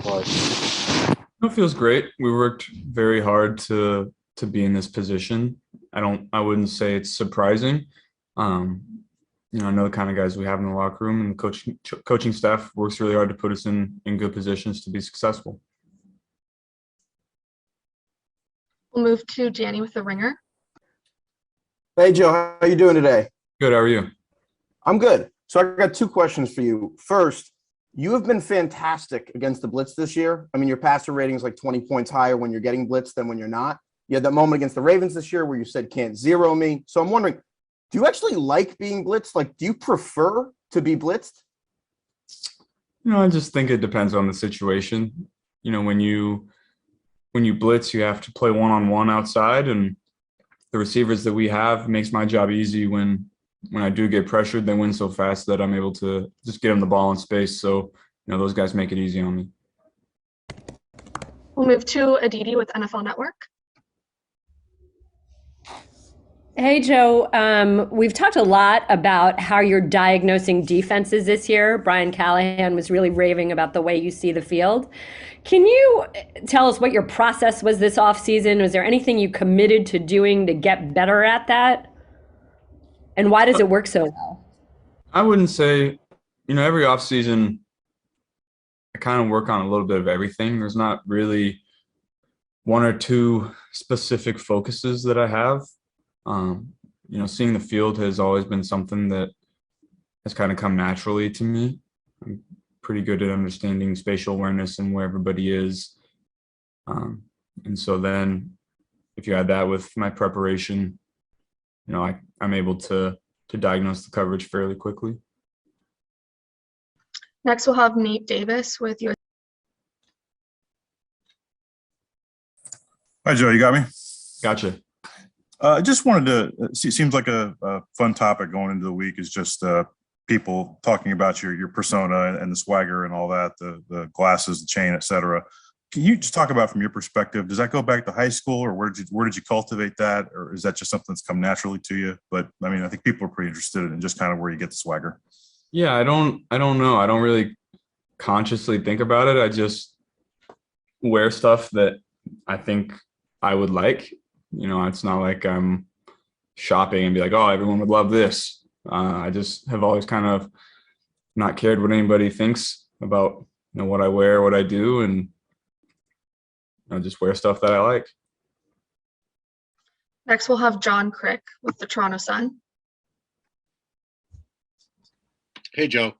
like? It feels great. We worked very hard to be in this position. I wouldn't say it's surprising. Um, I know the kind of guys we have in the locker room, and the coaching staff works really hard to put us in good positions to be successful. We'll move to Danny with the ringer. Hey Joe, how you doing today? Good. How are you? I'm good. So I got two questions for you. First, you have been fantastic against the blitz this year. I mean, your passer rating is like 20 points higher when you're getting blitzed than when you're not. You had that moment against the Ravens this year where you said can't zero me. So I'm wondering, do you actually like being blitzed? Like, do you prefer to be blitzed? I just think it depends on the situation. When you blitz, you have to play one-on-one outside, and the receivers that we have makes my job easy when I do get pressured. They win so fast that I'm able to just get them the ball in space. So, those guys make it easy on me. We'll move to Aditi with NFL Network. Hey, Joe. We've talked a lot about how you're diagnosing defenses this year. Brian Callahan was really raving about the way you see the field. Can you tell us what your process was this offseason? Was there anything you committed to doing to get better at that? And why does it work so well? I wouldn't say, every offseason I kind of work on a little bit of everything. There's not really one or two specific focuses that I have. Seeing the field has always been something that has kind of come naturally to me. I'm pretty good at understanding spatial awareness and where everybody is. And so then if you add that with my preparation, I'm able to diagnose the coverage fairly quickly. Next, we'll have Nate Davis with US. Hi, Joe. You got me? Gotcha. I just wanted to see, it seems like a fun topic going into the week is just people talking about your persona and the swagger and all that, the glasses, the chain, et cetera. Can you just talk about from your perspective, does that go back to high school, or where did you cultivate that? Or is that just something that's come naturally to you? But I mean, I think people are pretty interested in just kind of where you get the swagger. Yeah, I don't know. I don't really consciously think about it. I just wear stuff that I think I would like. It's not like I'm shopping and be like, oh, everyone would love this. I just have always kind of not cared what anybody thinks about, what I wear, what I do, and just wear stuff that I like. Next, we'll have John Crick with the Toronto Sun. Hey, Joe.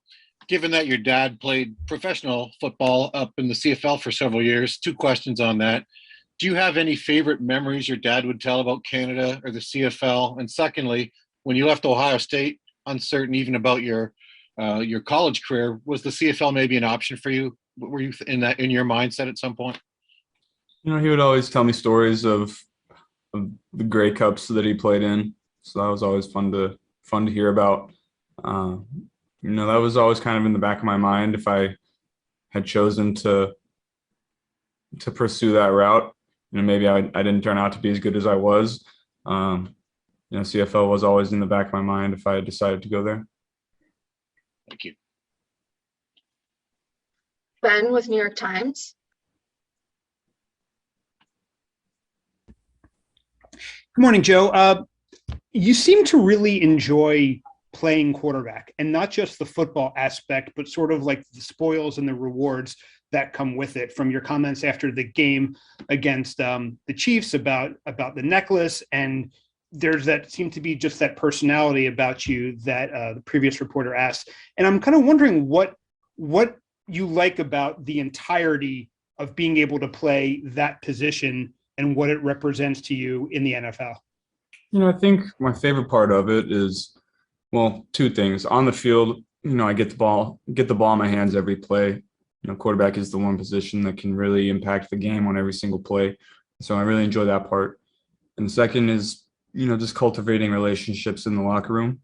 Given that your dad played professional football up in the CFL for several years, two questions on that. Do you have any favorite memories your dad would tell about Canada or the CFL? And secondly, when you left Ohio State, uncertain even about your college career, was the CFL maybe an option for you? Were you in your mindset at some point? He would always tell me stories of the Grey Cups that he played in, so that was always fun to hear about. That was always kind of in the back of my mind if I had chosen to pursue that route. Maybe I didn't turn out to be as good as I was. CFL was always in the back of my mind if I had decided to go there. Thank you. Ben with New York Times. Good morning, Joe. You seem to really enjoy playing quarterback, and not just the football aspect, but sort of like the spoils and the rewards that come with it, from your comments after the game against the Chiefs about the necklace. And there's that seemed to be just that personality about you that the previous reporter asked. And I'm kind of wondering what you like about the entirety of being able to play that position and what it represents to you in the NFL. I think my favorite part of it is, well, two things. On the field, I get the ball in my hands every play. Quarterback is the one position that can really impact the game on every single play. So I really enjoy that part. And the second is, just cultivating relationships in the locker room.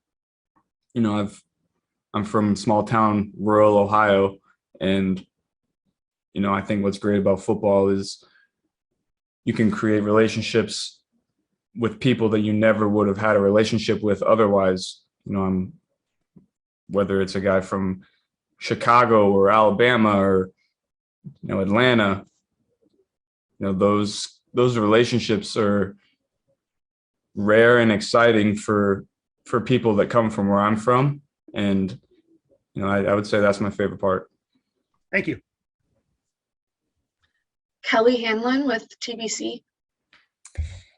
I'm from small town, rural Ohio, and, I think what's great about football is you can create relationships with people that you never would have had a relationship with otherwise. Whether it's a guy from Chicago or Alabama or Atlanta, those relationships are rare and exciting for people that come from where I'm from. And, I would say that's my favorite part. Thank you. Kelly Hanlon with TBC.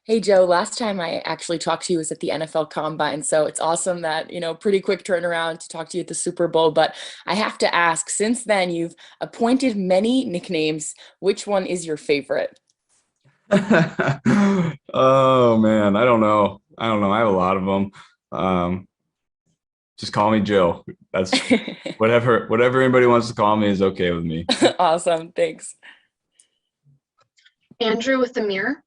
Hey, Joe, last time I actually talked to you was at the NFL Combine. So it's awesome that, pretty quick turnaround to talk to you at the Super Bowl. But I have to ask, since then, you've appointed many nicknames. Which one is your favorite? Oh, man. I don't know. I have a lot of them. Just call me Joe. That's whatever anybody wants to call me is okay with me. Awesome. Thanks. Andrew with the Mirror.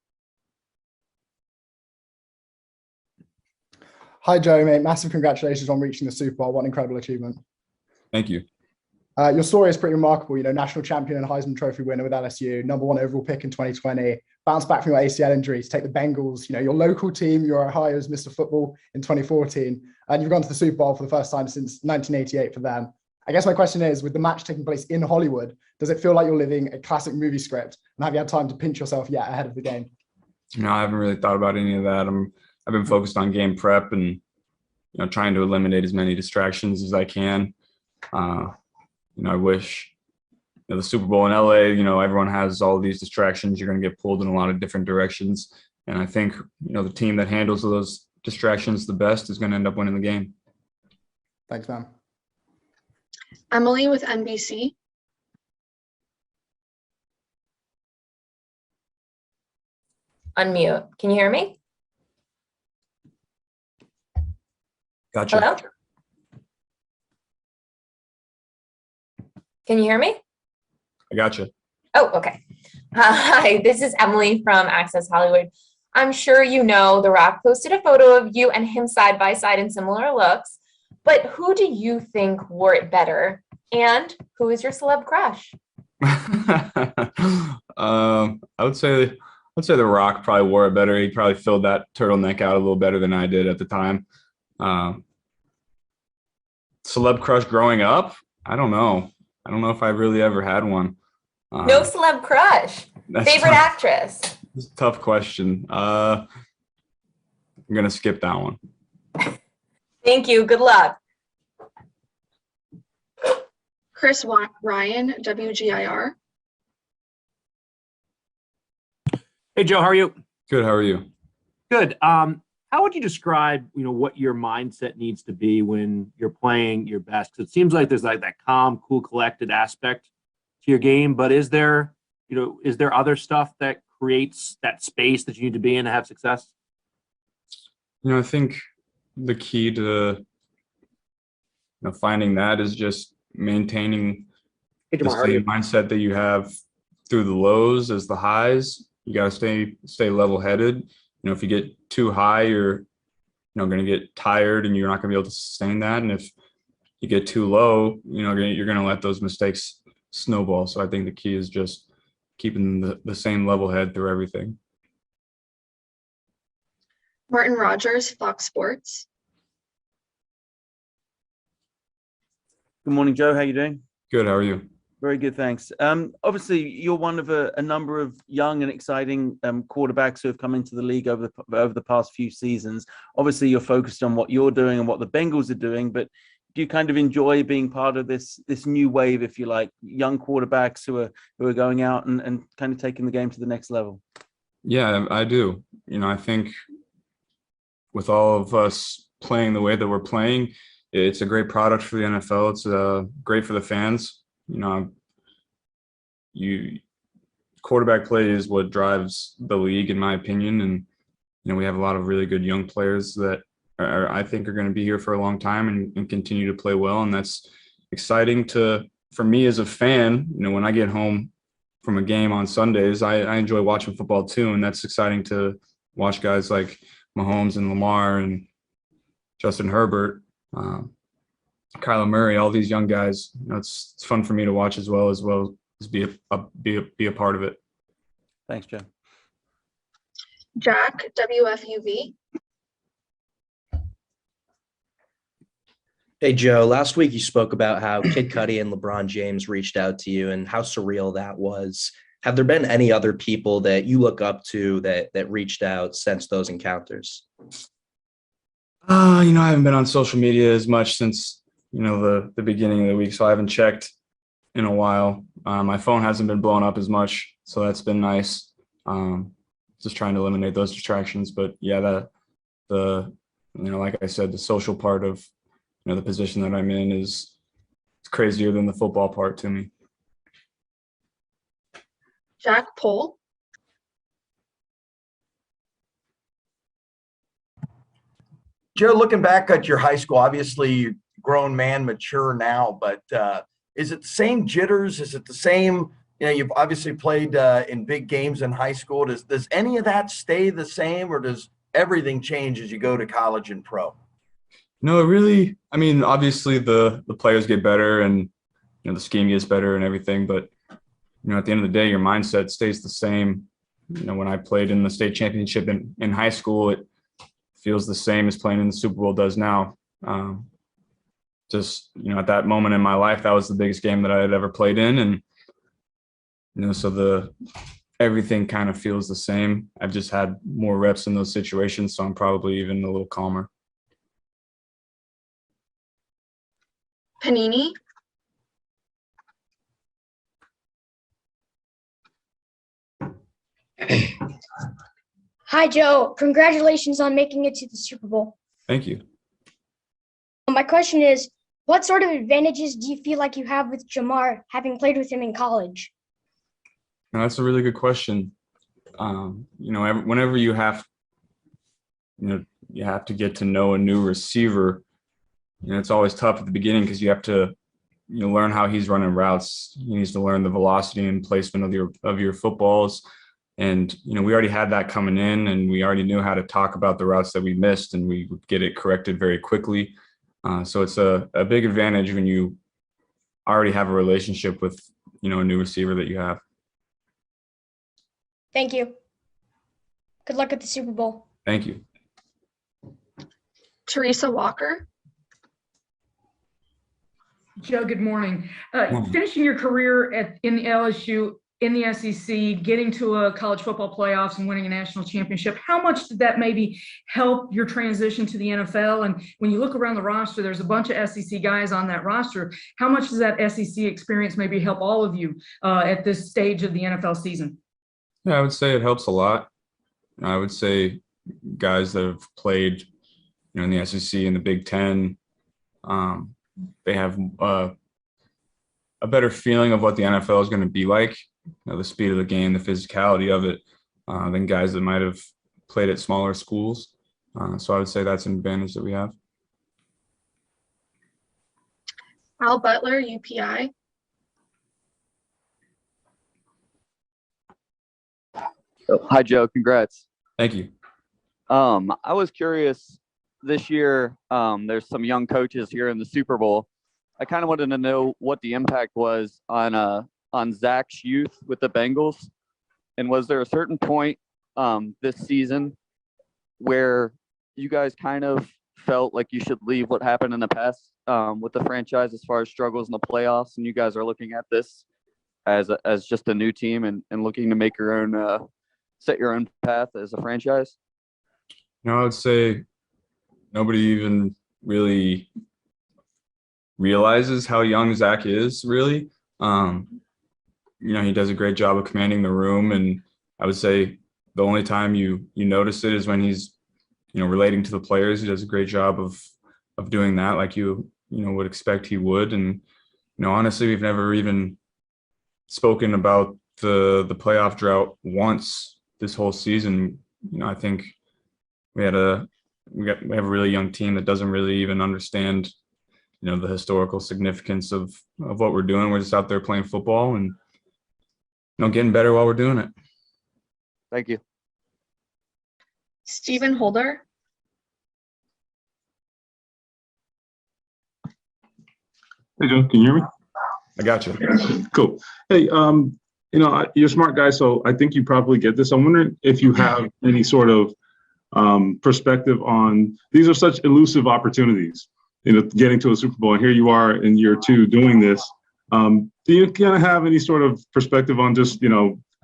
Hi, Joe, mate. Massive congratulations on reaching the Super Bowl. What an incredible achievement. Thank you. Your story is pretty remarkable. National champion and Heisman Trophy winner with LSU, #1 overall pick in 2020, bounced back from your ACL injury to take the Bengals, your local team, your Ohio's Mr. Football in 2014, and you've gone to the Super Bowl for the first time since 1988 for them. I guess my question is, with the match taking place in Hollywood, does it feel like you're living a classic movie script? And have you had time to pinch yourself yet ahead of the game? I haven't really thought about any of that. I've been focused on game prep and, trying to eliminate as many distractions as I can. I wish the Super Bowl in LA, everyone has all these distractions. You're going to get pulled in a lot of different directions. And I think, the team that handles those distractions the best is going to end up winning the game. Thanks, man. Emily with NBC. Unmute. Can you hear me? Gotcha. Hello? Can you hear me? I gotcha. Oh, okay. Hi, this is Emily from Access Hollywood. I'm sure you know The Rock posted a photo of you and him side by side in similar looks, but who do you think wore it better? And who is your celeb crush? I would say The Rock probably wore it better. He probably filled that turtleneck out a little better than I did at the time. Celeb crush growing up? I don't know. I don't know if I really ever had one. No celeb crush. Favorite actress? It's a tough question. I'm going to skip that one. Thank you. Good luck. Chris Ryan, WGIR. Hey, Joe, how are you? Good. How are you? Good. How would you describe, what your mindset needs to be when you're playing your best? Because it seems like there's like that calm, cool, collected aspect to your game, but is there other stuff that creates that space that you need to be in to have success? I think the key to finding that is just maintaining the same mindset that you have through the lows as the highs. You got to stay level-headed. If you get too high, you're going to get tired and you're not going to be able to sustain that. And if you get too low, you're going to let those mistakes snowball. So I think the key is just keeping the same level head through everything. Martin Rogers, Fox Sports. Good morning, Joe. How you doing? Good. How are you? Very good, thanks. Obviously, you're one of a number of young and exciting quarterbacks who have come into the league over the past few seasons. Obviously, you're focused on what you're doing and what the Bengals are doing, but do you kind of enjoy being part of this new wave, if you like, young quarterbacks who are going out and kind of taking the game to the next level? Yeah, I do. I think with all of us playing the way that we're playing, it's a great product for the NFL. It's great for the fans. Quarterback play is what drives the league, in my opinion. And, we have a lot of really good young players that I think are going to be here for a long time and continue to play well. And that's exciting for me as a fan. When I get home from a game on Sundays, I enjoy watching football too. And that's exciting to watch guys like Mahomes and Lamar and Justin Herbert, Kyler Murray, all these young guys. It's fun for me to watch as well as be a part of it. Thanks, Joe. Jack, WFUV. Hey, Joe, last week you spoke about how Kid Cudi and LeBron James reached out to you and how surreal that was. Have there been any other people that you look up to that reached out since those encounters? I haven't been on social media as much since, the beginning of the week, so I haven't checked in a while. My phone hasn't been blowing up as much, so that's been nice. Just trying to eliminate those distractions. But yeah, like I said, the social part of, the position that I'm in is it's crazier than the football part to me. Jack Pohl. Joe, looking back at your high school, obviously you're a grown man, mature now, but is it the same jitters? Is it the same, you've obviously played in big games in high school. Does any of that stay the same, or does everything change as you go to college and pro? No, really, obviously the players get better and, the scheme gets better and everything, but, at the end of the day, your mindset stays the same. When I played in the state championship in high school, it feels the same as playing in the Super Bowl does now. Just, at that moment in my life, that was the biggest game that I had ever played in. And, so everything kind of feels the same. I've just had more reps in those situations, so I'm probably even a little calmer. Panini. Hi, Joe. Congratulations on making it to the Super Bowl. Thank you. My question is, what sort of advantages do you feel like you have with Jamar, having played with him in college? No, that's a really good question. Whenever you have to get to know a new receiver, it's always tough at the beginning because you have to learn how he's running routes. He needs to learn the velocity and placement of your footballs. And, we already had that coming in, and we already knew how to talk about the routes that we missed, and we would get it corrected very quickly. So it's a big advantage when you already have a relationship with, a new receiver that you have. Thank you. Good luck at the Super Bowl. Thank you. Teresa Walker. Joe, good morning. Finishing your career in the LSU, in the SEC, getting to a college football playoffs and winning a national championship, how much did that maybe help your transition to the NFL? And when you look around the roster, there's a bunch of SEC guys on that roster. How much does that SEC experience maybe help all of you at this stage of the NFL season? Yeah, I would say it helps a lot. I would say guys that have played, in the SEC and the Big Ten, they have a better feeling of what the NFL is going to be like. The speed of the game, the physicality of it, than guys that might have played at smaller schools. So I would say that's an advantage that we have. Al Butler, UPI. Hi, Joe. Congrats. Thank you. I was curious this year, there's some young coaches here in the Super Bowl. I kind of wanted to know what the impact was on Zach's youth with the Bengals. And was there a certain point this season where you guys kind of felt like you should leave what happened in the past with the franchise as far as struggles in the playoffs, and you guys are looking at this as just a new team and looking to make your own set your own path as a franchise? I would say nobody even really realizes how young Zach is, really. He does a great job of commanding the room, and I would say the only time you notice it is when he's, relating to the players. He does a great job of doing that, like you would expect he would. And, honestly, we've never even spoken about the playoff drought once this whole season. I think we have a really young team that doesn't really even understand, the historical significance of what we're doing. We're just out there playing football and, getting better while we're doing it. Thank you. Stephen Holder. Hey, Joe, can you hear me? I got you. Cool. Hey, you're a smart guy, so I think you probably get this. I'm wondering if you have any sort of perspective on, these are such elusive opportunities. getting to a Super Bowl, and here you are in year 2 doing this. Do you kind of have any sort of perspective on just,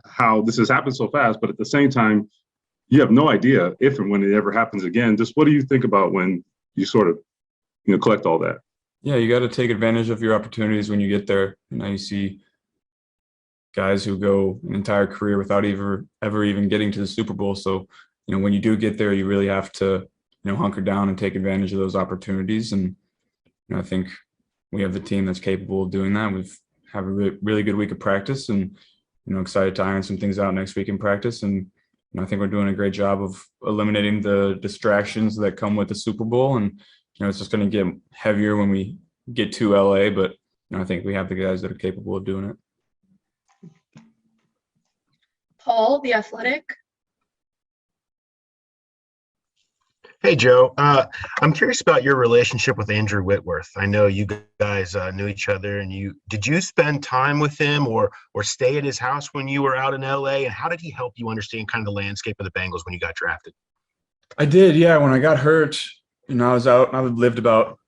how this has happened so fast, but at the same time, you have no idea if and when it ever happens again. Just what do you think about when you sort of, collect all that? Yeah, you got to take advantage of your opportunities when you get there. You see guys who go an entire career without ever even getting to the Super Bowl. So, when you do get there, you really have to, hunker down and take advantage of those opportunities. And I think we have the team that's capable of doing that. We've have a really good week of practice, and excited to iron some things out next week in practice. And I think we're doing a great job of eliminating the distractions that come with the Super Bowl. And it's just going to get heavier when we get to LA, but I think we have the guys that are capable of doing it. Paul, The Athletic. Hey, Joe. I'm curious about your relationship with Andrew Whitworth. I know you guys knew each other, and did you spend time with him or stay at his house when you were out in LA? And how did he help you understand kind of the landscape of the Bengals when you got drafted? I did, yeah. When I got hurt, I was out. I lived about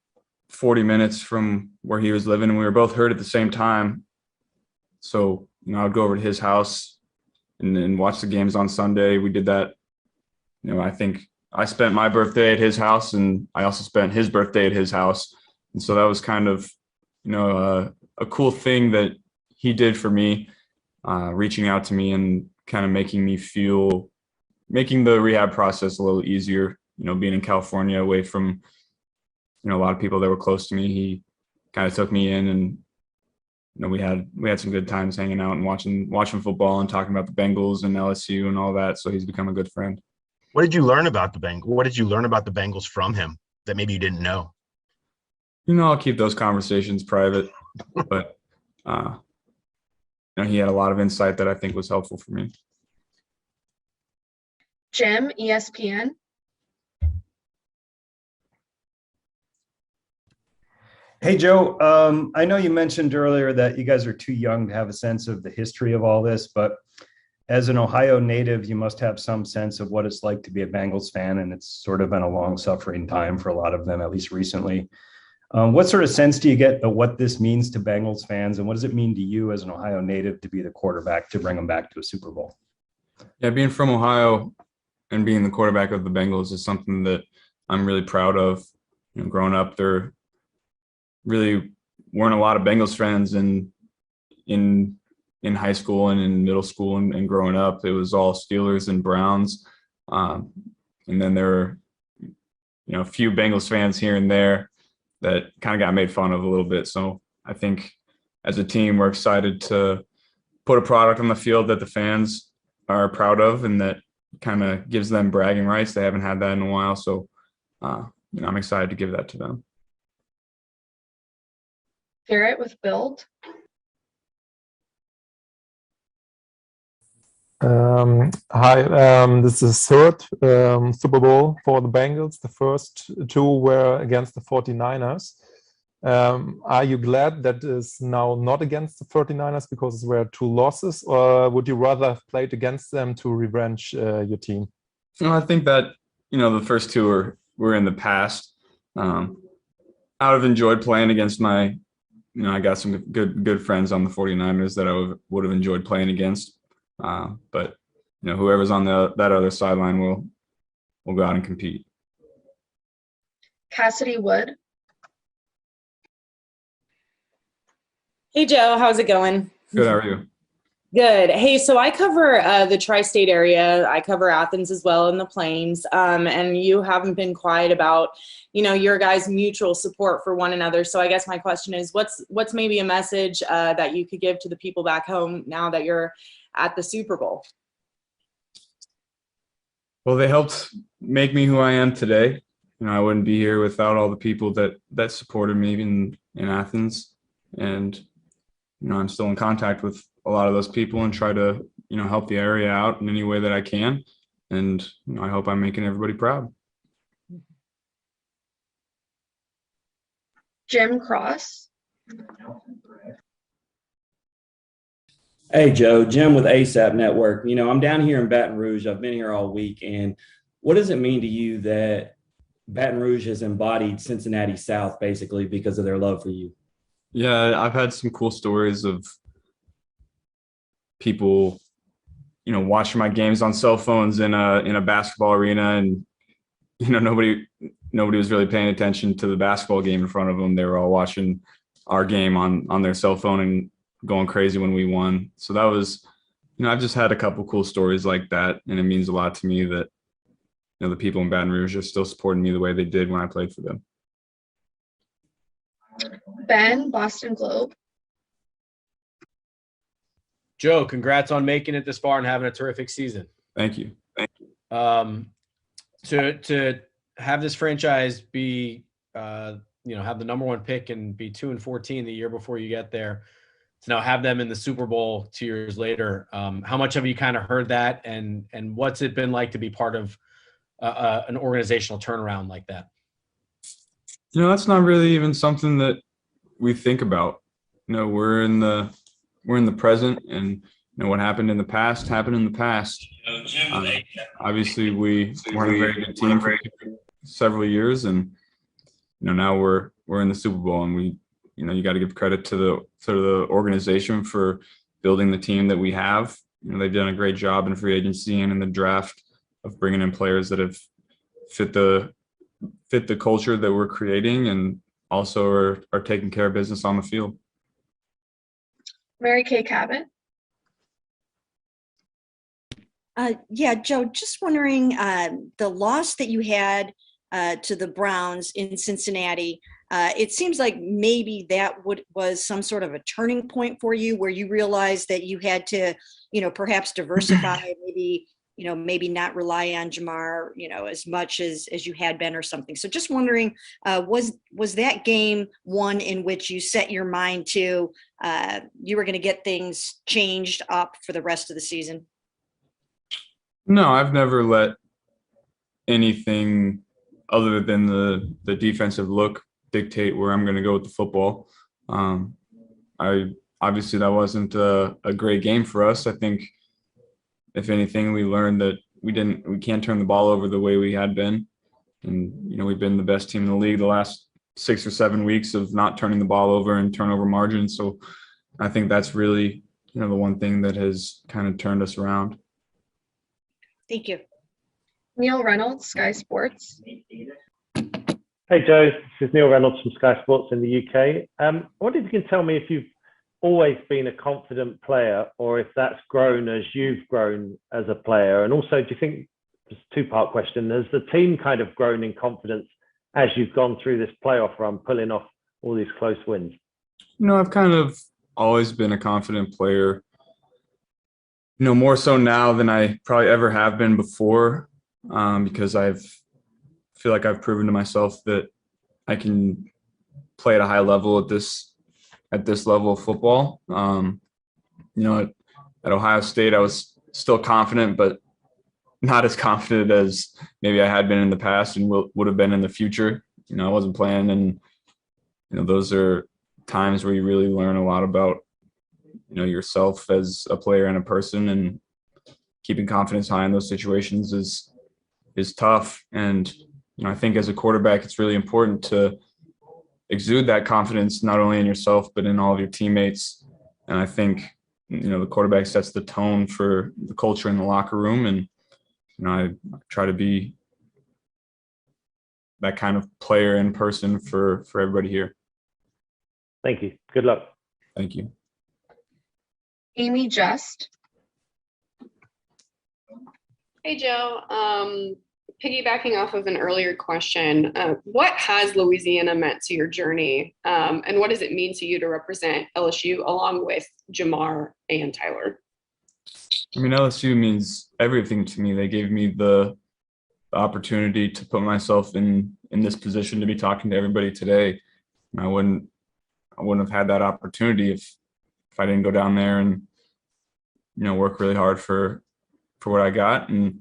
40 minutes from where he was living, and we were both hurt at the same time. So, I'd go over to his house and watch the games on Sunday. We did that. I think I spent my birthday at his house, and I also spent his birthday at his house. And so that was kind of, a cool thing that he did for me, reaching out to me and kind of making the rehab process a little easier, being in California away from, a lot of people that were close to me. He kind of took me in, and, we had some good times hanging out and watching football and talking about the Bengals and LSU and all that. So he's become a good friend. What did you learn about the Bengals? What did you learn about the Bengals from him that maybe you didn't know? I'll keep those conversations private, but he had a lot of insight that I think was helpful for me. Jim, ESPN. Hey, Joe. I know you mentioned earlier that you guys are too young to have a sense of the history of all this, but as an Ohio native, you must have some sense of what it's like to be a Bengals fan, and it's sort of been a long-suffering time for a lot of them, at least recently. What sort of sense do you get of what this means to Bengals fans, and what does it mean to you as an Ohio native to be the quarterback to bring them back to a Super Bowl? Yeah, being from Ohio and being the quarterback of the Bengals is something that I'm really proud of. Growing up, there really weren't a lot of Bengals fans in high school and in middle school and growing up. It was all Steelers and Browns. And then there were, a few Bengals fans here and there that kind of got made fun of a little bit. So I think as a team, we're excited to put a product on the field that the fans are proud of and that kind of gives them bragging rights. They haven't had that in a while. So, I'm excited to give that to them. Garrett with Build. Hi, this is third Super Bowl for the Bengals. The first 2 were against the 49ers. Are you glad that is now not against the 49ers because there were 2 losses, or would you rather have played against them to revenge your team? I think that, the first 2 were in the past. I would have enjoyed playing against my, I got some good friends on the 49ers that I would have enjoyed playing against. But whoever's on that other sideline will go out and compete. Cassidy Wood. Hey, Joe, how's it going? Good, how are you? Good. Hey, so I cover the tri-state area. I cover Athens as well in the Plains. And you haven't been quiet about, your guys' mutual support for one another. So I guess my question is, what's maybe a message that you could give to the people back home now that you're at the Super Bowl? Well, they helped make me who I am today. I wouldn't be here without all the people that supported me in Athens. And, I'm still in contact with a lot of those people and try to, help the area out in any way that I can. And I hope I'm making everybody proud. Jim Cross. Hey, Joe, Jim with ASAP Network. I'm down here in Baton Rouge. I've been here all week. And what does it mean to you that Baton Rouge has embodied Cincinnati South basically because of their love for you. Yeah, I've had some cool stories of people, watching my games on cell phones in a basketball arena, and nobody was really paying attention to the basketball game in front of them. They were all watching our game on their cell phone and going crazy when we won. So that was, I've just had a couple cool stories like that, and it means a lot to me that the people in Baton Rouge are still supporting me the way they did when I played for them. Ben, Boston Globe. Joe, congrats on making it this far and having a terrific season. Thank you. To have this franchise be, have the number one pick and be 2-14 the year before you get there, to now have them in the Super Bowl 2 years later. How much have you kind of heard that, and what's it been like to be part of an organizational turnaround like that? That's not really even something that we think about. We're in the present, and what happened in the past happened in the past. Obviously, we weren't a very good team for several years, and now we're in the Super Bowl, and we you got to give credit to the organization for building the team that we have. They've done a great job in free agency and in the draft of bringing in players that have fit the culture that we're creating, and also are taking care of business on the field. Mary Kay Cabot. Yeah, Joe, just wondering, the loss that you had to the Browns in Cincinnati, it seems like maybe that was some sort of a turning point for you, where you realized that you had to, perhaps diversify, maybe not rely on Jamar, as much as you had been or something. So just wondering, was that game one in which you set your mind to, you were going to get things changed up for the rest of the season? No, I've never let anything other than the defensive look dictate where I'm going to go with the football. Obviously that wasn't a great game for us. I think if anything, we learned that we can't turn the ball over the way we had been. And, we've been the best team in the league the last 6 or 7 weeks of not turning the ball over and turnover margin. So I think that's really, the one thing that has kind of turned us around. Thank you. Neil Reynolds, Sky Sports. Hey, Joe. This is Neil Reynolds from Sky Sports in the UK. I wonder if you can tell me if you've always been a confident player, or if that's grown as you've grown as a player. And also, do you think, it's a two-part question, has the team kind of grown in confidence as you've gone through this playoff run, pulling off all these close wins? I've kind of always been a confident player, more so now than I probably ever have been before, because I feel like I've proven to myself that I can play at a high level at this level of football. At Ohio State, I was still confident, but not as confident as maybe I had been in the past and would have been in the future. I wasn't playing, and those are times where you really learn a lot about yourself as a player and a person, and keeping confidence high in those situations is tough. And I think as a quarterback, it's really important to exude that confidence not only in yourself but in all of your teammates. And I think the quarterback sets the tone for the culture in the locker room, and I try to be that kind of player in person for everybody here. Thank you. Good luck. Thank you. Amy Just. Hey, Joe. Piggybacking off of an earlier question, what has Louisiana meant to your journey, and what does it mean to you to represent LSU along with Jamar and Tyler? LSU means everything to me. They gave me the opportunity to put myself in this position to be talking to everybody today. And I wouldn't have had that opportunity if I didn't go down there and work really hard for what I got. And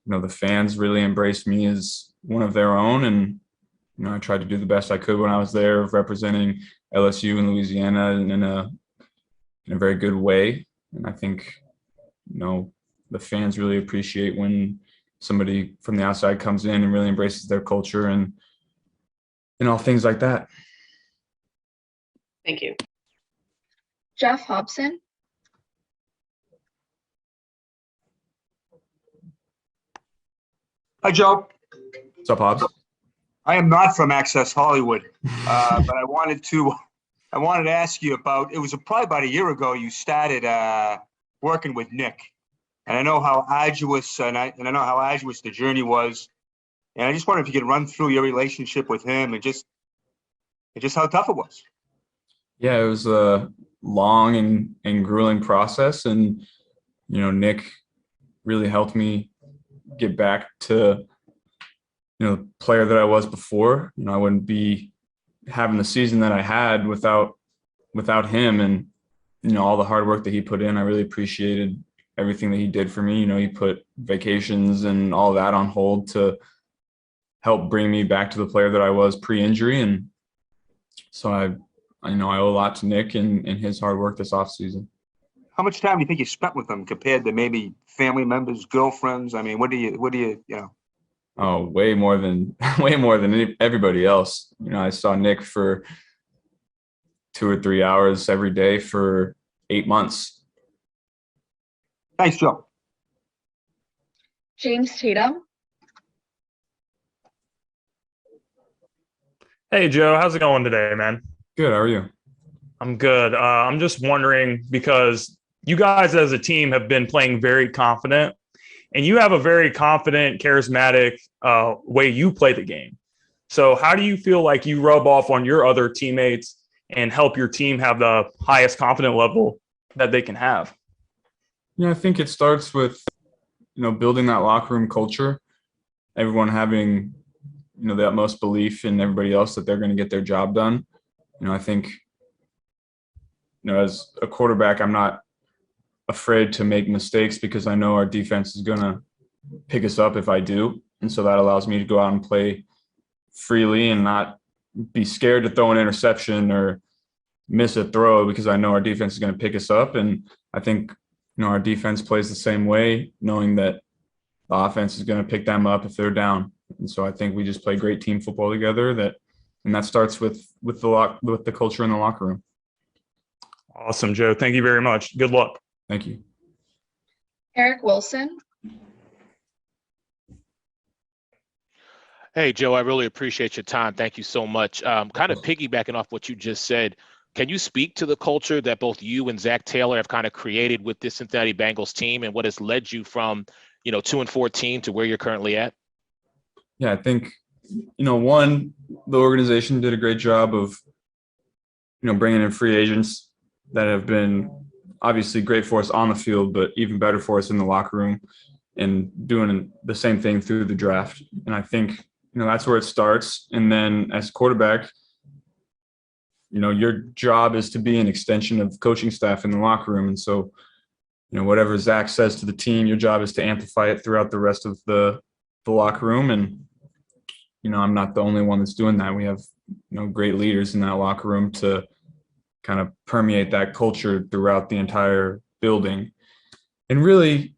the fans really embraced me as one of their own, and I tried to do the best I could when I was there, representing LSU in Louisiana in a very good way. And I think the fans really appreciate when somebody from the outside comes in and really embraces their culture and all things like that. Thank you. Jeff Hobson. Hi, Joe. What's up, Hobbs? I am not from Access Hollywood, but I wanted to ask you about. It was probably about a year ago you started working with Nick, and I know how arduous I know how arduous the journey was, and I just wondered if you could run through your relationship with him and just how tough it was. Yeah, it was a long and grueling process, and Nick really helped me get back to the player that I was before. I wouldn't be having the season that I had without him, and all the hard work that he put in. I really appreciated everything that he did for me. He put vacations and all that on hold to help bring me back to the player that I was pre-injury, and so I owe a lot to Nick and his hard work this offseason. How much time do you think you spent with him compared to maybe family members, girlfriends? I mean, what do you Oh, way more than everybody else. I saw Nick for 2 or 3 hours every day for 8 months. Thanks, Joe. James Tatum. Hey, Joe. How's it going today, man? Good. How are you? I'm good. I'm just wondering, because you guys as a team have been playing very confident, and you have a very confident, charismatic way you play the game. So how do you feel like you rub off on your other teammates and help your team have the highest confident level that they can have? Yeah, I think it starts with, building that locker room culture, everyone having, the utmost belief in everybody else that they're going to get their job done. I think, as a quarterback, I'm not afraid to make mistakes because I know our defense is going to pick us up if I do. And so that allows me to go out and play freely and not be scared to throw an interception or miss a throw because I know our defense is going to pick us up. And I think, our defense plays the same way, knowing that the offense is going to pick them up if they're down. And so I think we just play great team football together, and that starts with the culture in the locker room. Awesome, Joe. Thank you very much. Good luck. Thank you. Eric Wilson. Hey, Joe, I really appreciate your time. Thank you so much. Kind of piggybacking off what you just said, can you speak to the culture that both you and Zach Taylor have kind of created with this Cincinnati Bengals team and what has led you from, 2-14 to where you're currently at? Yeah, I think, one, the organization did a great job of, bringing in free agents that have been obviously great for us on the field, but even better for us in the locker room and doing the same thing through the draft. And I think, that's where it starts. And then as quarterback, your job is to be an extension of coaching staff in the locker room. And so, whatever Zach says to the team, your job is to amplify it throughout the rest of the locker room. And, I'm not the only one that's doing that. We have, great leaders in that locker room to kind of permeate that culture throughout the entire building. And really,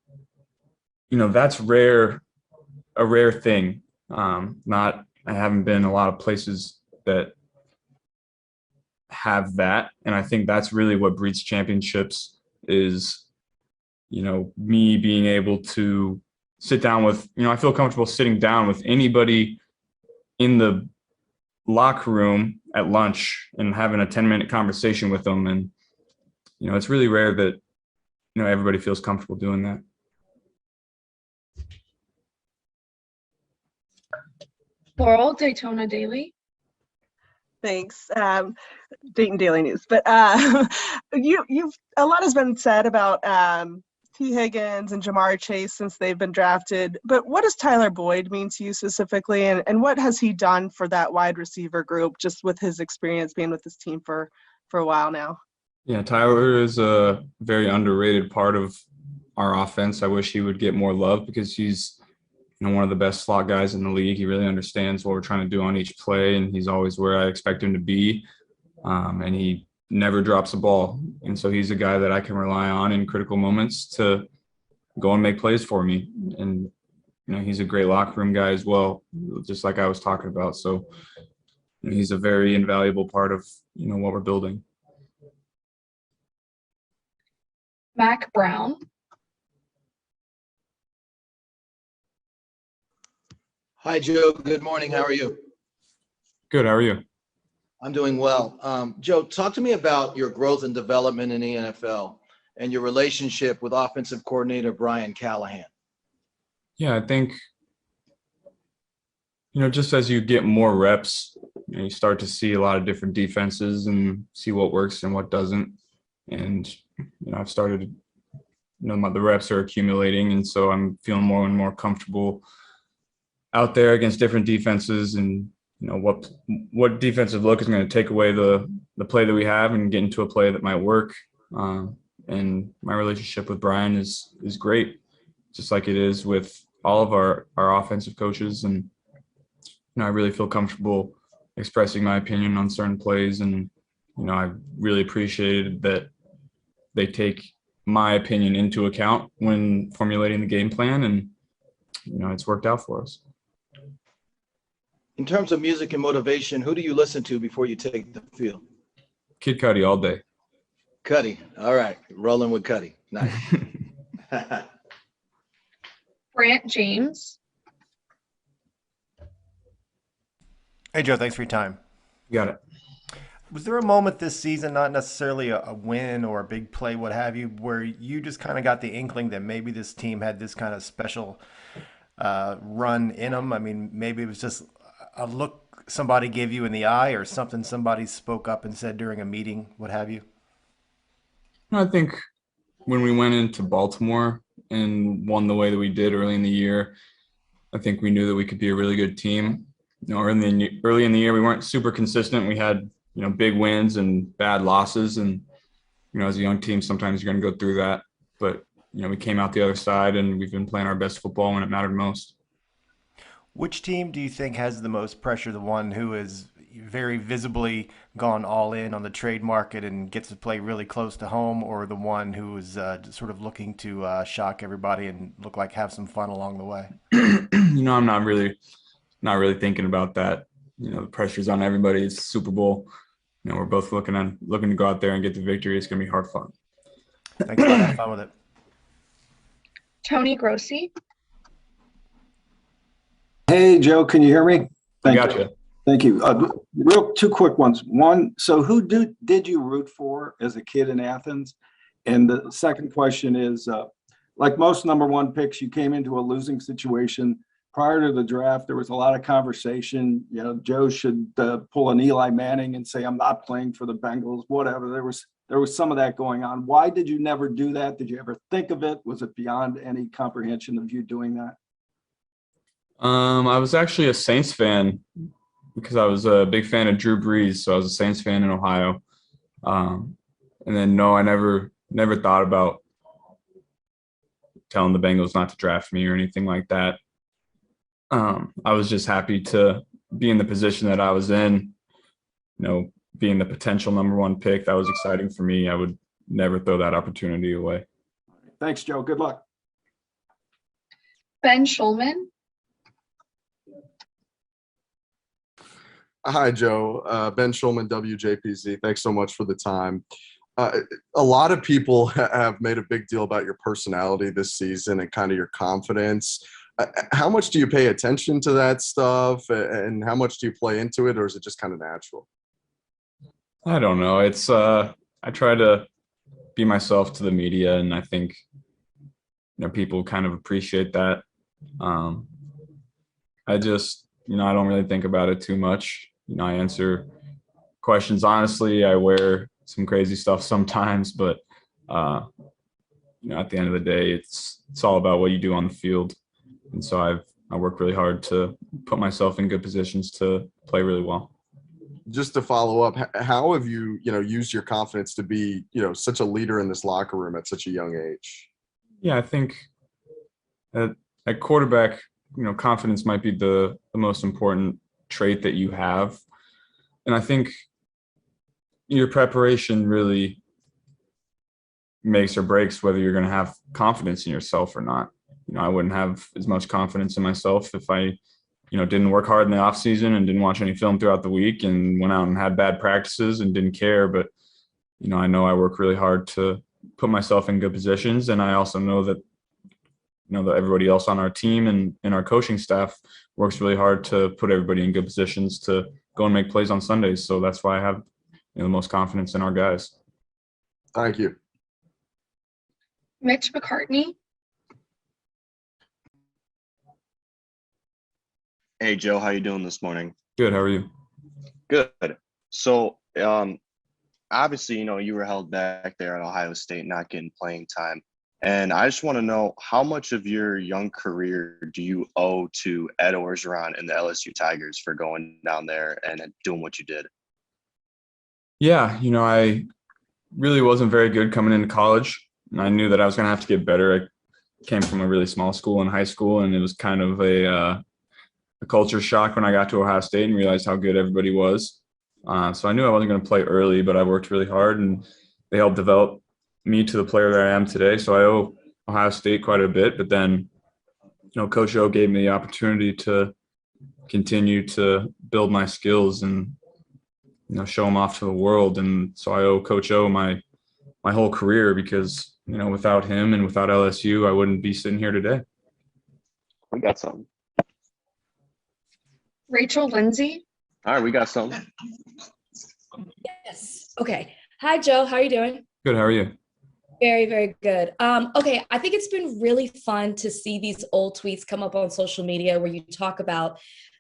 that's a rare thing. I haven't been a lot of places that have that. And I think that's really what breeds championships is, me being able to sit down with, I feel comfortable sitting down with anybody in the locker room at lunch and having a 10-minute conversation with them. And, it's really rare that, everybody feels comfortable doing that. Laurel, Daytona Daily. Thanks. Dayton Daily News. But you've a lot has been said about T. Higgins and Jamar Chase since they've been drafted. But what does Tyler Boyd mean to you specifically, and what has he done for that wide receiver group, just with his experience being with this team for a while now? Yeah, Tyler is a very underrated part of our offense. I wish he would get more love because he's one of the best slot guys in the league. He really understands what we're trying to do on each play, and he's always where I expect him to be. And he never drops the ball. And so he's a guy that I can rely on in critical moments to go and make plays for me. And, he's a great locker room guy as well, just like I was talking about. So he's a very invaluable part of, what we're building. Mac Brown. Hi, Joe. Good morning. How are you? Good. How are you? I'm doing well. Joe, talk to me about your growth and development in the NFL and your relationship with offensive coordinator Brian Callahan. Yeah, I think, just as you get more reps, you start to see a lot of different defenses and see what works and what doesn't. And, I've started, the reps are accumulating. And so I'm feeling more and more comfortable out there against different defenses, and, what defensive look is going to take away the play that we have and get into a play that might work. And my relationship with Brian is great, just like it is with all of our offensive coaches. And, I really feel comfortable expressing my opinion on certain plays. And, I really appreciated that they take my opinion into account when formulating the game plan. And, it's worked out for us. In terms of music and motivation, who do you listen to before you take the field? Kid Cudi all day. Cudi. All right. Rolling with Cudi. Nice. Grant James. Hey, Joe, thanks for your time. You got it. Was there a moment this season, not necessarily a win or a big play, what have you, where you just kind of got the inkling that maybe this team had this kind of special run in them? I mean, maybe it was just a look somebody gave you in the eye or something somebody spoke up and said during a meeting, what have you? I think when we went into Baltimore and won the way that we did early in the year, I think we knew that we could be a really good team. Early in the year, we weren't super consistent. We had, big wins and bad losses. And, as a young team, sometimes you're going to go through that. But, we came out the other side and we've been playing our best football when it mattered most. Which team do you think has the most pressure? The one who is very visibly gone all in on the trade market and gets to play really close to home, or the one who is sort of looking to shock everybody and look like have some fun along the way? I'm not really thinking about that. The pressure's on everybody. It's the Super Bowl. We're both looking to go out there and get the victory. It's going to be hard fun. Thanks a lot. Have fun with it. Tony Grossi. Hey, Joe, can you hear me? I gotcha. Thank you. Two quick ones. One, so who did you root for as a kid in Athens? And the second question is, like most number one picks, you came into a losing situation. Prior to the draft, there was a lot of conversation. Joe should pull an Eli Manning and say, I'm not playing for the Bengals, whatever. There was some of that going on. Why did you never do that? Did you ever think of it? Was it beyond any comprehension of you doing that? I was actually a Saints fan because I was a big fan of Drew Brees. So I was a Saints fan in Ohio. And then, no, I never thought about telling the Bengals not to draft me or anything like that. I was just happy to be in the position that I was in, being the potential number one pick. That was exciting for me. I would never throw that opportunity away. Thanks, Joe. Good luck. Ben Schulman. Hi, Joe. Ben Schulman, WJPZ. Thanks so much for the time. A lot of people have made a big deal about your personality this season and kind of your confidence. How much do you pay attention to that stuff, and how much do you play into it, or is it just kind of natural? I don't know. It's I try to be myself to the media, and I think people kind of appreciate that. I just I don't really think about it too much. I answer questions honestly. I wear some crazy stuff sometimes, but at the end of the day, it's all about what you do on the field. And so I work really hard to put myself in good positions to play really well. Just to follow up, how have you, used your confidence to be, such a leader in this locker room at such a young age? Yeah, I think at quarterback, confidence might be the most important trait that you have. And I think your preparation really makes or breaks whether you're going to have confidence in yourself or not. I wouldn't have as much confidence in myself if I, didn't work hard in the off season and didn't watch any film throughout the week and went out and had bad practices and didn't care. But, I know I work really hard to put myself in good positions. And I also know that, that everybody else on our team and our coaching staff works really hard to put everybody in good positions to go and make plays on Sundays. So that's why I have the most confidence in our guys. Thank you. Mitch McCartney. Hey Joe, how you doing this morning? Good. How are you? Good. So, obviously, you were held back there at Ohio State, not getting playing time. And I just want to know, how much of your young career do you owe to Ed Orgeron and the LSU Tigers for going down there and doing what you did? Yeah, I really wasn't very good coming into college. And I knew that I was going to have to get better. I came from a really small school in high school, and it was kind of a culture shock when I got to Ohio State and realized how good everybody was. So I knew I wasn't going to play early, but I worked really hard, and they helped develop me to the player that I am today. So I owe Ohio State quite a bit. But then, Coach O gave me the opportunity to continue to build my skills and, show them off to the world. And so I owe Coach O my whole career because, without him and without LSU, I wouldn't be sitting here today. We got something. Rachel Lindsay. All right, we got something. Yes. Okay. Hi, Joe. How are you doing? Good. How are you? Very, very good. Okay. I think it's been really fun to see these old tweets come up on social media where you talk about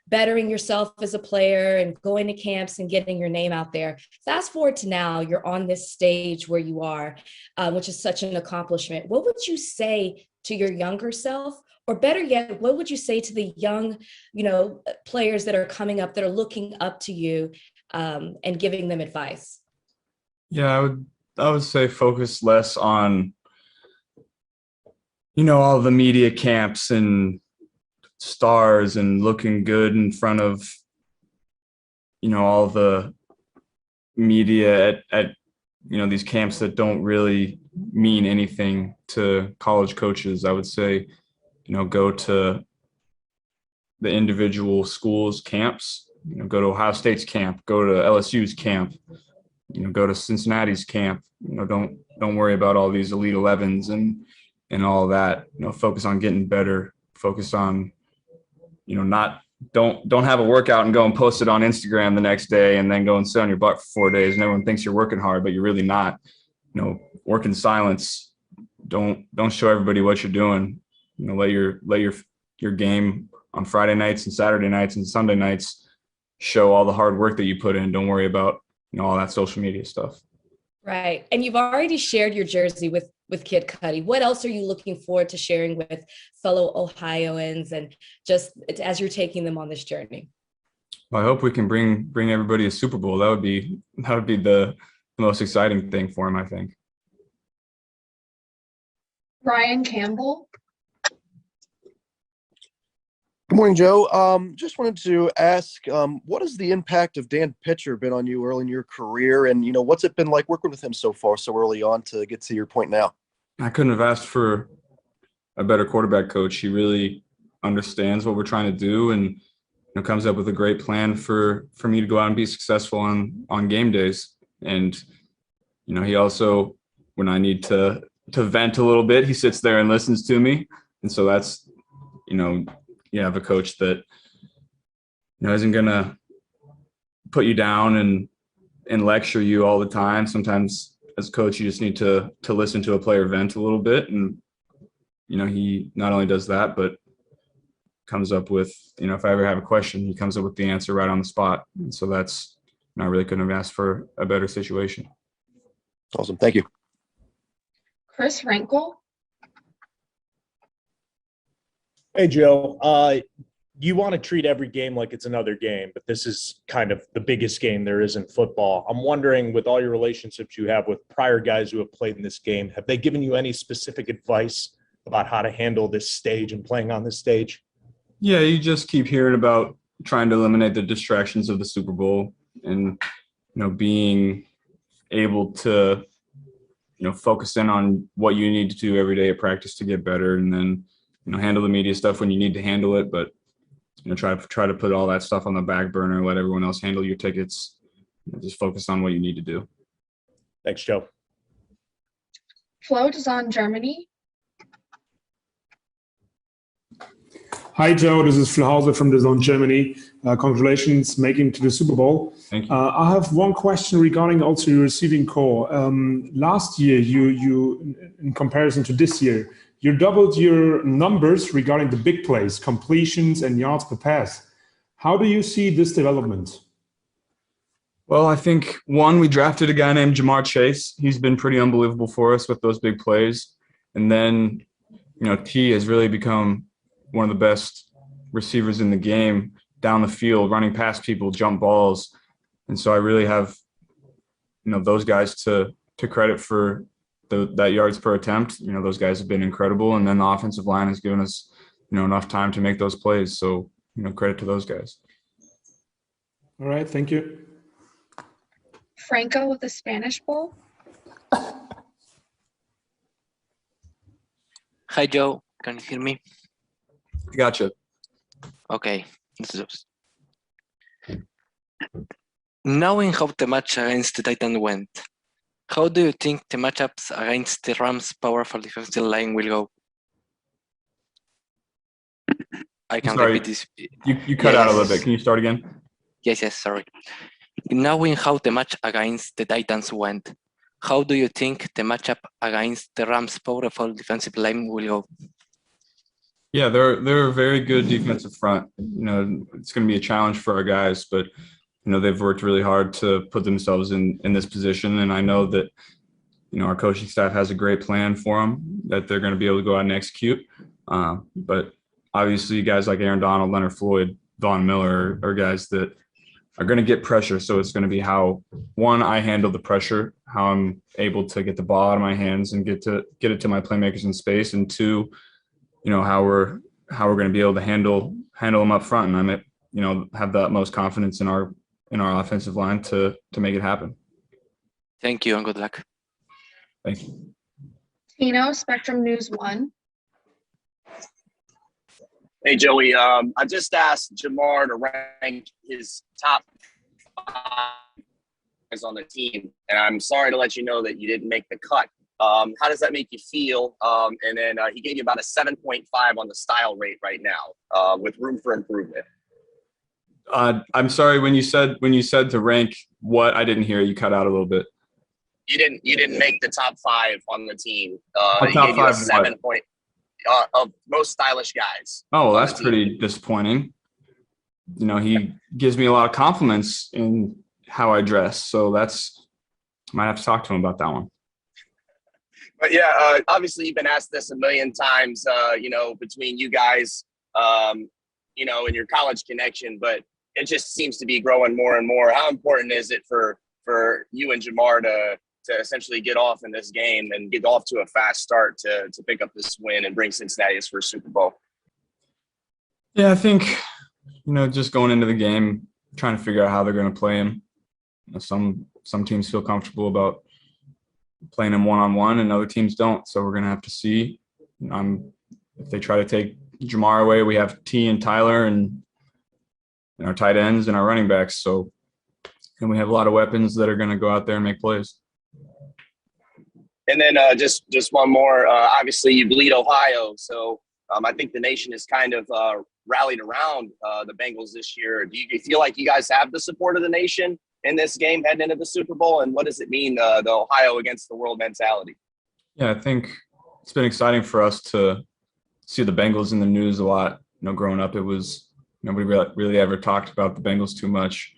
bettering yourself as a player and going to camps and getting your name out there. Fast forward to now, you're on this stage where you are, which is such an accomplishment. What would you say to your younger self? Or better yet, what would you say to the young, players that are coming up, that are looking up to you and giving them advice? Yeah, I would say focus less on, all the media camps and stars and looking good in front of, all the media at these camps that don't really mean anything to college coaches. I would say, go to the individual schools' camps, go to Ohio State's camp, go to LSU's camp, go to Cincinnati's camp. Don't worry about all these Elite 11s and all that. Focus on getting better. Focus on, don't have a workout and go and post it on Instagram the next day and then go and sit on your butt for 4 days and everyone thinks you're working hard, but you're really not. Work in silence. Don't show everybody what you're doing. Let your game on Friday nights and Saturday nights and Sunday nights show all the hard work that you put in. Don't worry about all that social media stuff. Right. And you've already shared your jersey with Kid Cudi. What else are you looking forward to sharing with fellow Ohioans and just as you're taking them on this journey? Well, I hope we can bring everybody a Super Bowl. That would be the most exciting thing for him, I think. Ryan Campbell. Good morning, Joe. Just wanted to ask, what has the impact of Dan Pitcher been on you early in your career? And, what's it been like working with him so far, so early on to get to your point now? I couldn't have asked for a better quarterback coach. He really understands what we're trying to do and comes up with a great plan for me to go out and be successful on game days. And, he also, when I need to vent a little bit, he sits there and listens to me. And so that's, you have a coach that isn't gonna put you down and lecture you all the time. Sometimes as a coach, you just need to listen to a player vent a little bit, and he not only does that, but comes up with if I ever have a question, he comes up with the answer right on the spot. And so that's I really couldn't have asked for a better situation. Awesome, thank you. Chris Rankel. Hey, Joe. You want to treat every game like it's another game, but this is kind of the biggest game there is in football. I'm wondering, with all your relationships you have with prior guys who have played in this game, have they given you any specific advice about how to handle this stage and playing on this stage? Yeah, you just keep hearing about trying to eliminate the distractions of the Super Bowl and, being able to, focus in on what you need to do every day at practice to get better. And then, handle the media stuff when you need to handle it, but try to put all that stuff on the back burner, let everyone else handle your tickets. Just focus on what you need to do. Thanks, Joe. Flo on Germany. Hi, Joe. This is Flo Hauser from the Zone Germany. Congratulations making to the Super Bowl. Thank you. I have one question regarding also your receiving core. Last year, you in comparison to this year, you doubled your numbers regarding the big plays, completions, and yards per pass. How do you see this development? Well, I think, one, we drafted a guy named Jamar Chase. He's been pretty unbelievable for us with those big plays. And then, T has really become one of the best receivers in the game, down the field, running past people, jump balls. And so I really have, those guys to credit for that yards per attempt. Those guys have been incredible. And then the offensive line has given us, enough time to make those plays. So, credit to those guys. All right. Thank you. Franco with the Spanish Bowl. Hi, Joe. Can you hear me? Gotcha. Okay. Knowing how the match against the Titans went, how do you think the matchups against the Rams' powerful defensive line will go? I can repeat this. You cut out a little bit. Can you start again? Yes, sorry. Knowing how the match against the Titans went, how do you think the matchup against the Rams' powerful defensive line will go? Yeah, they're a very good defensive front. It's going to be a challenge for our guys, but they've worked really hard to put themselves in this position, and I know that our coaching staff has a great plan for them that they're going to be able to go out and execute. But obviously, guys like Aaron Donald, Leonard Floyd, Von Miller are guys that are going to get pressure. So it's going to be how, one, I handle the pressure, how I'm able to get the ball out of my hands and get it to my playmakers in space, and two, how we're going to be able to handle them up front. And I'm have the utmost confidence in our offensive line to make it happen. Thank you and good luck. Thank you. Tino, Spectrum News 1. Hey, Joey. I just asked Jamar to rank his top 5 on the team, and I'm sorry to let you know that you didn't make the cut. How does that make you feel? And then he gave you about a 7.5 on the style rate right now, with room for improvement. I'm sorry, when you said to rank what, I didn't hear. You cut out a little bit. You didn't make the top 5 on the team. He top gave you a 5 7 point of most stylish guys. Oh, well, that's pretty disappointing. He gives me a lot of compliments in how I dress, so might have to talk to him about that one. But yeah, obviously you've been asked this a million times, between you guys, and your college connection, but it just seems to be growing more and more. How important is it for you and Jamar to essentially get off in this game and get off to a fast start to pick up this win and bring Cincinnati his first Super Bowl? Yeah, I think, just going into the game, trying to figure out how they're going to play him. Some teams feel comfortable about playing him one-on-one and other teams don't. So we're going to have to see. If they try to take Jamar away, we have T and Tyler and our tight ends and our running backs. And we have a lot of weapons that are going to go out there and make plays. And then just one more. Obviously, you bleed Ohio, so I think the nation has kind of rallied around the Bengals this year. Do you feel like you guys have the support of the nation in this game heading into the Super Bowl? And what does it mean, the Ohio against the world mentality? Yeah, I think it's been exciting for us to see the Bengals in the news a lot. Growing up, it was nobody really ever talked about the Bengals too much.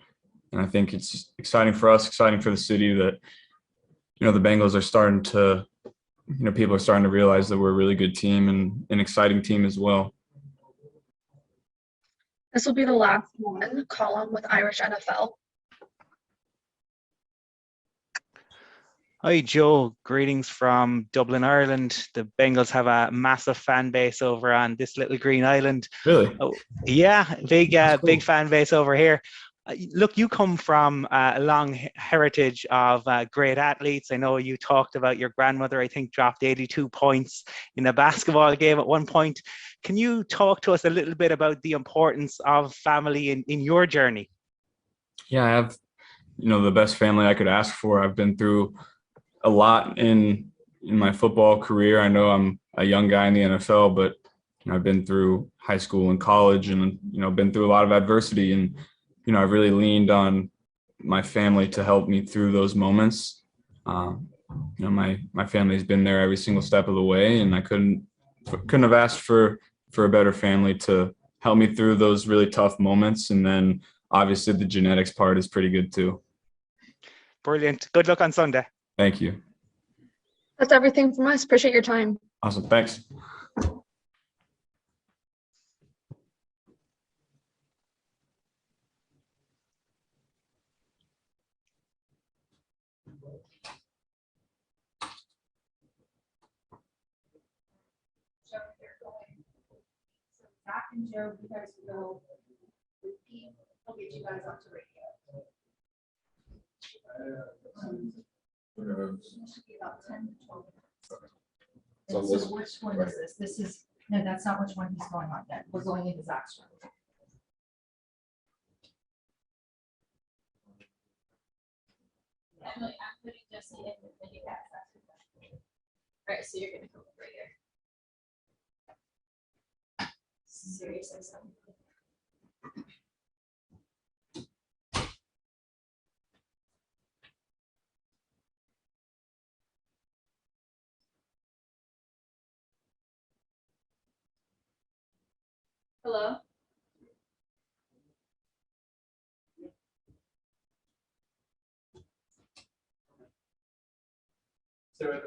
And I think it's exciting for us, exciting for the city that, the Bengals are starting to, people are starting to realize that we're a really good team and an exciting team as well. This will be the last one, Colin with Irish NFL. Hi, Joe. Greetings from Dublin, Ireland. The Bengals have a massive fan base over on this little green island. Really? Oh, yeah, big fan base over here. Look, you come from a long heritage of great athletes. I know you talked about your grandmother, I think, dropped 82 points in a basketball game at one point. Can you talk to us a little bit about the importance of family in your journey? Yeah, I have, the best family I could ask for. I've been through a lot in my football career. I know I'm a young guy in the NFL, but I've been through high school and college, and been through a lot of adversity, and I've really leaned on my family to help me through those moments. My family's been there every single step of the way, and I couldn't have asked for a better family to help me through those really tough moments. And then obviously the genetics part is pretty good too. Brilliant. Good luck on Sunday. Thank you. That's everything from us. Appreciate your time. Awesome. Thanks. Zach and Joe, you guys will repeat. I'll get you guys up to radio. It should be about 10 to 12 minutes. And so which one is this? This is, no, that's not which one he's going on yet. We're going into Zach's room. Emily, I'm putting Jesse in the video. All right, so you're going to come over here. Seriously, so. Hello? So